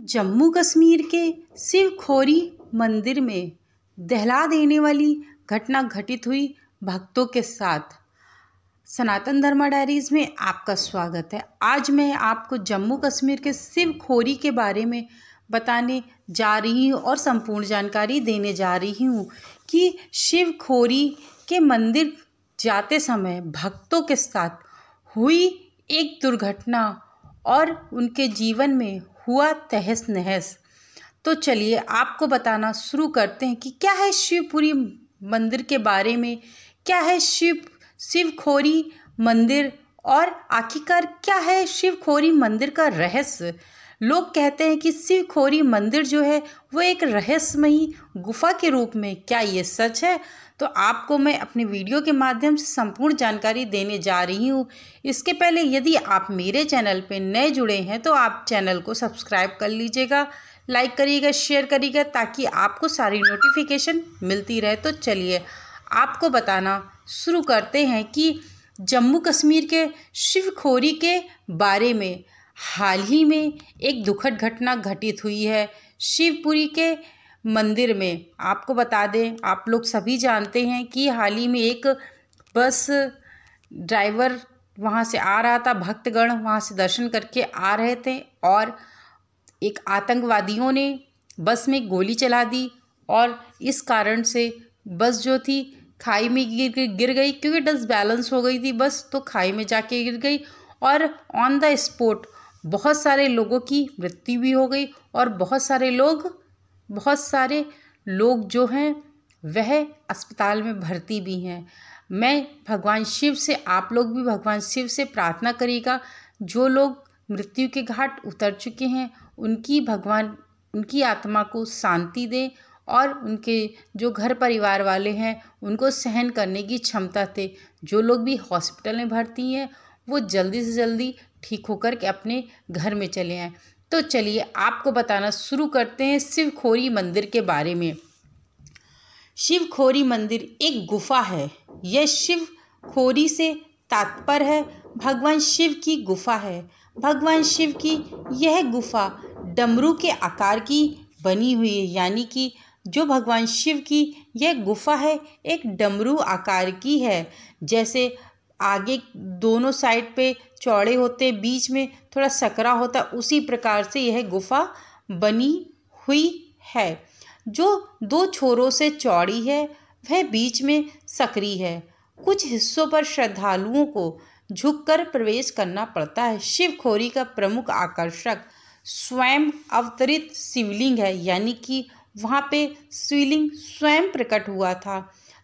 जम्मू कश्मीर के शिवखोरी मंदिर में दहला देने वाली घटना घटित हुई भक्तों के साथ। सनातन धर्मा डायरीज में आपका स्वागत है। आज मैं आपको जम्मू कश्मीर के शिवखोरी के बारे में बताने जा रही हूँ और संपूर्ण जानकारी देने जा रही हूँ कि शिवखोरी के मंदिर जाते समय भक्तों के साथ हुई एक दुर्घटना और उनके जीवन में हुआ तहस नहस। तो चलिए आपको बताना शुरू करते हैं कि क्या है शिवपुरी मंदिर के बारे में, क्या है शिवखोरी मंदिर और आखिरकार क्या है शिवखोरी मंदिर का रहस्य। लोग कहते हैं कि शिवखोरी मंदिर जो है वो एक रहस्यमयी गुफा के रूप में, क्या ये सच है? तो आपको मैं अपने वीडियो के माध्यम से संपूर्ण जानकारी देने जा रही हूँ। इसके पहले यदि आप मेरे चैनल पर नए जुड़े हैं तो आप चैनल को सब्सक्राइब कर लीजिएगा, लाइक करिएगा, शेयर करिएगा ताकि आपको सारी नोटिफिकेशन मिलती रहे। तो चलिए आपको बताना शुरू करते हैं कि जम्मू कश्मीर के शिवखोरी के बारे में हाल ही में एक दुखद घटना घटित हुई है शिवपुरी के मंदिर में। आपको बता दें, आप लोग सभी जानते हैं कि हाल ही में एक बस ड्राइवर वहां से आ रहा था, भक्तगण वहां से दर्शन करके आ रहे थे और एक आतंकवादियों ने बस में गोली चला दी और इस कारण से बस जो थी खाई में गिर गई, क्योंकि डिसबैलेंस हो गई थी बस, तो खाई में जाके गिर गई और ऑन द स्पॉट बहुत सारे लोगों की मृत्यु भी हो गई और बहुत सारे लोग जो हैं वह अस्पताल में भर्ती भी हैं। मैं भगवान शिव से, आप लोग भी भगवान शिव से प्रार्थना करिएगा, जो लोग मृत्यु के घाट उतर चुके हैं भगवान उनकी आत्मा को शांति दें और उनके जो घर परिवार वाले हैं उनको सहन करने की क्षमता दे। जो लोग भी हॉस्पिटल में भर्ती हैं वो जल्दी से जल्दी ठीक होकर के अपने घर में चले आएँ। तो चलिए आपको बताना शुरू करते हैं शिवखोरी मंदिर के बारे में। शिवखोरी मंदिर एक गुफा है। यह शिवखोरी से तात्पर्य है भगवान शिव की गुफा है। भगवान शिव की यह गुफा डमरू के आकार की बनी हुई है, यानी कि जो भगवान शिव की यह गुफा है एक डमरू आकार की है। जैसे आगे दोनों साइड पे चौड़े होते, बीच में थोड़ा सकरा होता, उसी प्रकार से यह गुफा बनी हुई है। जो दो छोरों से चौड़ी है वह बीच में सकरी है। कुछ हिस्सों पर श्रद्धालुओं को झुककर प्रवेश करना पड़ता है। शिवखोरी का प्रमुख आकर्षक स्वयं अवतरित शिवलिंग है, यानी कि वहाँ पे शिवलिंग स्वयं प्रकट हुआ था।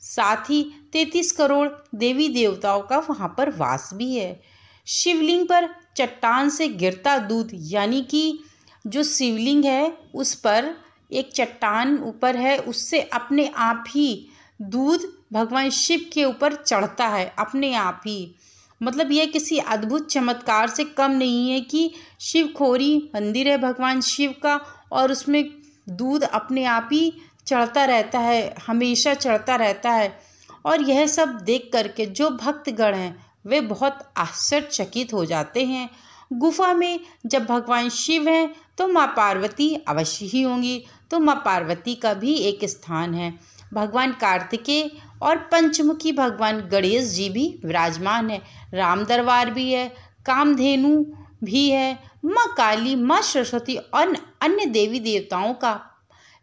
साथ ही 33 करोड़ देवी देवताओं का वहाँ पर वास भी है। शिवलिंग पर चट्टान से गिरता दूध, यानी कि जो शिवलिंग है उस पर एक चट्टान ऊपर है, उससे अपने आप ही दूध भगवान शिव के ऊपर चढ़ता है अपने आप ही। मतलब यह किसी अद्भुत चमत्कार से कम नहीं है कि शिवखोरी मंदिर है भगवान शिव का और उसमें दूध अपने आप ही चढ़ता रहता है, हमेशा चढ़ता रहता है। और यह सब देख करके जो भक्तगण हैं वे बहुत आश्चर्यचकित हो जाते हैं। गुफा में जब भगवान शिव हैं तो माँ पार्वती अवश्य ही होंगी, तो माँ पार्वती का भी एक स्थान है। भगवान कार्तिकेय और पंचमुखी भगवान गणेश जी भी विराजमान है। राम दरबार भी है, कामधेनु भी है, माँ काली, माँ सरस्वती और अन्य देवी देवताओं का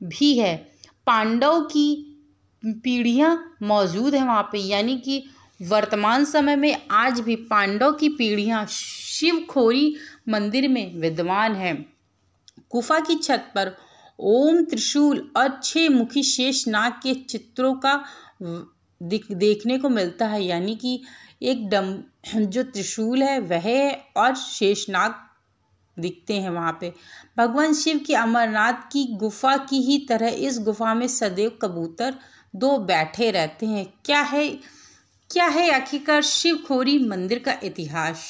भी है। पांडव की पीढ़ियाँ मौजूद हैं वहाँ पे, यानी कि वर्तमान समय में आज भी पांडव की पीढ़ियाँ शिवखोरी मंदिर में विद्यमान है। गुफा की छत पर ओम त्रिशूल और 6 मुखी शेष नाग के चित्रों का देखने को मिलता है, यानी कि एक जो त्रिशूल है वह है और शेष नाग दिखते हैं वहाँ पे। भगवान शिव की अमरनाथ की गुफा की ही तरह इस गुफा में सदैव कबूतर 2 बैठे रहते हैं। क्या है आखिरकार शिवखोरी मंदिर का इतिहास?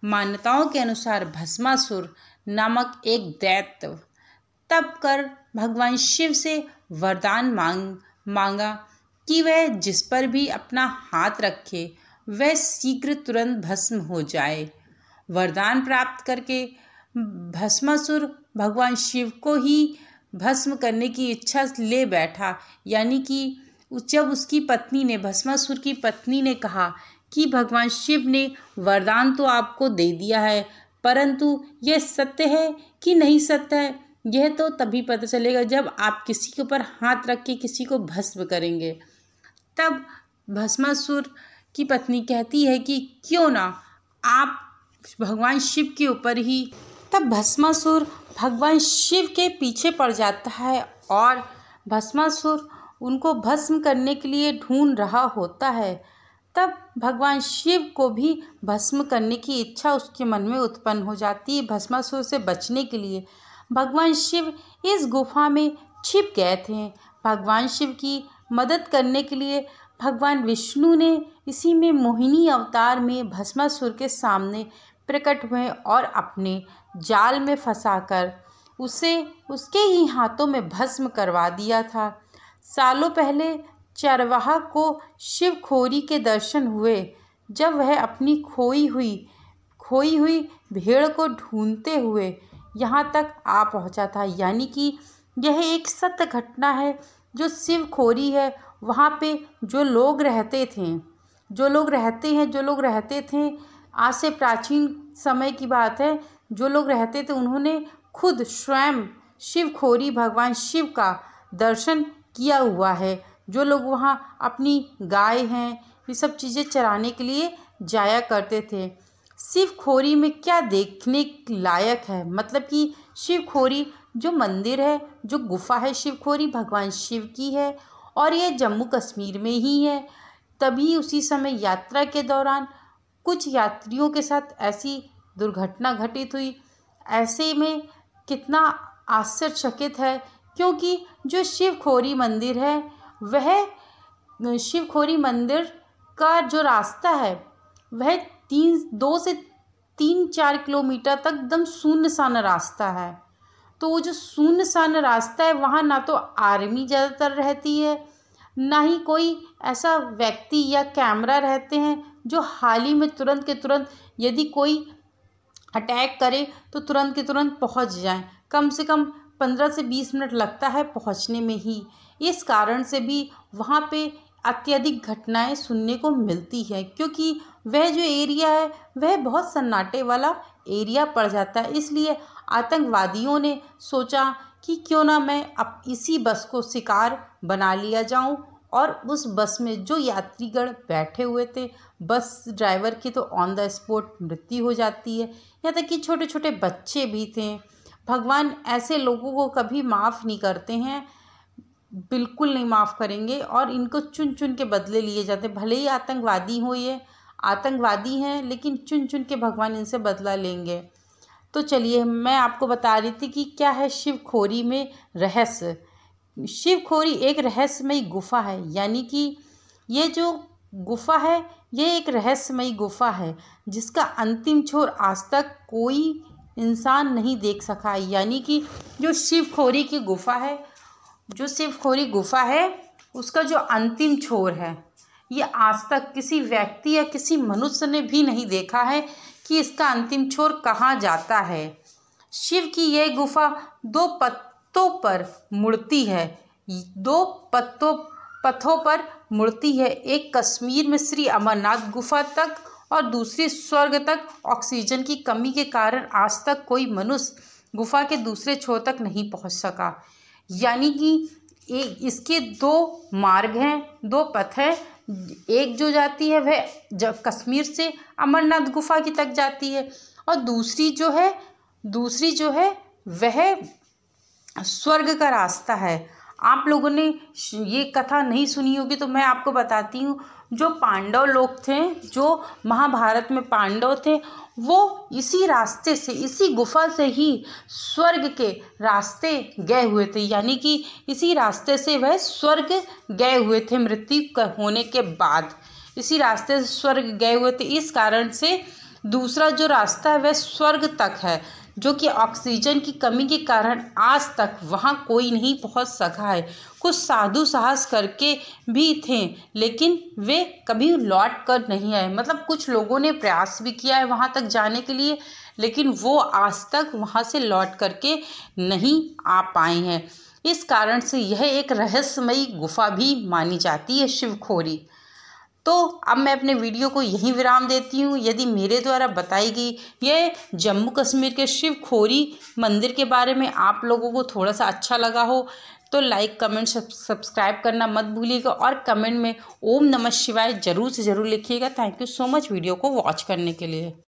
मान्यताओं के अनुसार भस्मासुर नामक एक दैत्य तप कर भगवान शिव से वरदान मांगा कि वह जिस पर भी अपना हाथ रखे वह शीघ्र तुरंत भस्म हो जाए। वरदान प्राप्त करके भस्मासुर भगवान शिव को ही भस्म करने की इच्छा ले बैठा। यानी कि जब उसकी पत्नी ने, भस्मासुर की पत्नी ने कहा कि भगवान शिव ने वरदान तो आपको दे दिया है, परंतु यह सत्य है कि नहीं सत्य है, यह तो तभी पता चलेगा जब आप किसी के ऊपर हाथ रख के किसी को भस्म करेंगे। तब भस्मासुर की पत्नी कहती है कि क्यों ना आप भगवान शिव के ऊपर ही। तब भस्मासुर भगवान शिव के पीछे पड़ जाता है और भस्मासुर उनको भस्म करने के लिए ढूंढ रहा होता है। तब भगवान शिव को भी भस्म करने की इच्छा उसके मन में उत्पन्न हो जाती है। भस्मासुर से बचने के लिए भगवान शिव इस गुफा में छिप गए थे। भगवान शिव की मदद करने के लिए भगवान विष्णु ने इसी में मोहिनी अवतार में भस्मासुर के सामने प्रकट हुए और अपने जाल में फंसाकर उसे उसके ही हाथों में भस्म करवा दिया था। सालों पहले चरवाहा को शिव खोरी के दर्शन हुए जब वह अपनी खोई हुई भेड़ को ढूंढते हुए यहाँ तक आ पहुँचा था। यानी कि यह एक सत्य घटना है। जो शिव खोरी है वहाँ पे जो लोग रहते थे, आज से प्राचीन समय की बात है, जो लोग रहते थे उन्होंने खुद स्वयं शिव खोरी भगवान शिव का दर्शन किया हुआ है। जो लोग वहाँ अपनी गाय हैं ये सब चीज़ें चराने के लिए जाया करते थे। शिव खोरी में क्या देखने लायक है, मतलब कि शिव खोरी जो मंदिर है, जो गुफा है, शिव खोरी भगवान शिव की है और ये जम्मू कश्मीर में ही है। तभी उसी समय यात्रा के दौरान कुछ यात्रियों के साथ ऐसी दुर्घटना घटित हुई। ऐसे में कितना आश्चर्यचकित है, क्योंकि जो शिव खोरी मंदिर है वह शिव खोरी मंदिर का जो रास्ता है वह 2 से 3-4 किलोमीटर तक एकदम सुनसान रास्ता है। तो वो जो सुनसान रास्ता है वहाँ ना तो आर्मी ज़्यादातर रहती है, ना ही कोई ऐसा व्यक्ति या कैमरा रहते हैं जो हाल ही में तुरंत के तुरंत यदि कोई अटैक करे तो तुरंत के तुरंत पहुंच जाएं। कम से कम 15 से 20 मिनट लगता है पहुंचने में ही। इस कारण से भी वहाँ पे अत्यधिक घटनाएं सुनने को मिलती है, क्योंकि वह जो एरिया है वह बहुत सन्नाटे वाला एरिया पड़ जाता है। इसलिए आतंकवादियों ने सोचा कि क्यों ना मैं अब इसी बस को शिकार बना लिया जाऊं, और उस बस में जो यात्रीगण बैठे हुए थे, बस ड्राइवर की तो ऑन द स्पॉट मृत्यु हो जाती है। यहाँ तक कि छोटे छोटे बच्चे भी थे। भगवान ऐसे लोगों को कभी माफ़ नहीं करते हैं, बिल्कुल नहीं माफ़ करेंगे, और इनको चुन चुन के बदले लिए जाते। भले ही आतंकवादी हो, ये आतंकवादी हैं, लेकिन चुन चुन के भगवान इनसे बदला लेंगे। तो चलिए मैं आपको बता रही थी कि क्या है शिव खोरी में रहस्य। शिव खोरी एक रहस्यमयी गुफा है, यानी कि ये जो गुफा है ये एक रहस्यमयी गुफा है जिसका अंतिम छोर आज तक कोई इंसान नहीं देख सका है। यानी कि जो शिव खोरी की गुफा है, जो शिव खोरी गुफा है उसका जो अंतिम छोर है ये आज तक किसी व्यक्ति या किसी मनुष्य ने भी नहीं देखा है कि इसका अंतिम छोर कहाँ जाता है। शिव की यह गुफा 2 पत्तों पर मुड़ती है, 2 पथों पर मुड़ती है। एक कश्मीर में श्री अमरनाथ गुफा तक और दूसरी स्वर्ग तक। ऑक्सीजन की कमी के कारण आज तक कोई मनुष्य गुफा के दूसरे छोर तक नहीं पहुंच सका। यानी कि इसके 2 मार्ग हैं, 2 पथ हैं। एक जो जाती है वह जब कश्मीर से अमरनाथ गुफा की तक जाती है, और दूसरी जो है वह स्वर्ग का रास्ता है। आप लोगों ने ये कथा नहीं सुनी होगी तो मैं आपको बताती हूँ। जो पांडव लोग थे, जो महाभारत में पांडव थे, वो इसी रास्ते से, इसी गुफा से ही स्वर्ग के रास्ते गए हुए थे। यानी कि इसी रास्ते से वह स्वर्ग गए हुए थे। मृत्यु होने के बाद इसी रास्ते से स्वर्ग गए हुए थे। इस कारण से दूसरा जो रास्ता है वह स्वर्ग तक है, जो कि ऑक्सीजन की कमी के कारण आज तक वहाँ कोई नहीं पहुँच सका है। कुछ साधु साहस करके भी थे, लेकिन वे कभी लौट कर नहीं आए। मतलब कुछ लोगों ने प्रयास भी किया है वहाँ तक जाने के लिए, लेकिन वो आज तक वहाँ से लौट करके नहीं आ पाए हैं। इस कारण से यह एक रहस्यमयी गुफा भी मानी जाती है शिवखोरी। तो अब मैं अपने वीडियो को यहीं विराम देती हूँ। यदि मेरे द्वारा बताई गई यह जम्मू कश्मीर के शिवखोरी मंदिर के बारे में आप लोगों को थोड़ा सा अच्छा लगा हो तो लाइक कमेंट सब्सक्राइब करना मत भूलिएगा और कमेंट में ओम नमः शिवाय ज़रूर से ज़रूर लिखिएगा। Thank you so much video को वॉच करने के लिए।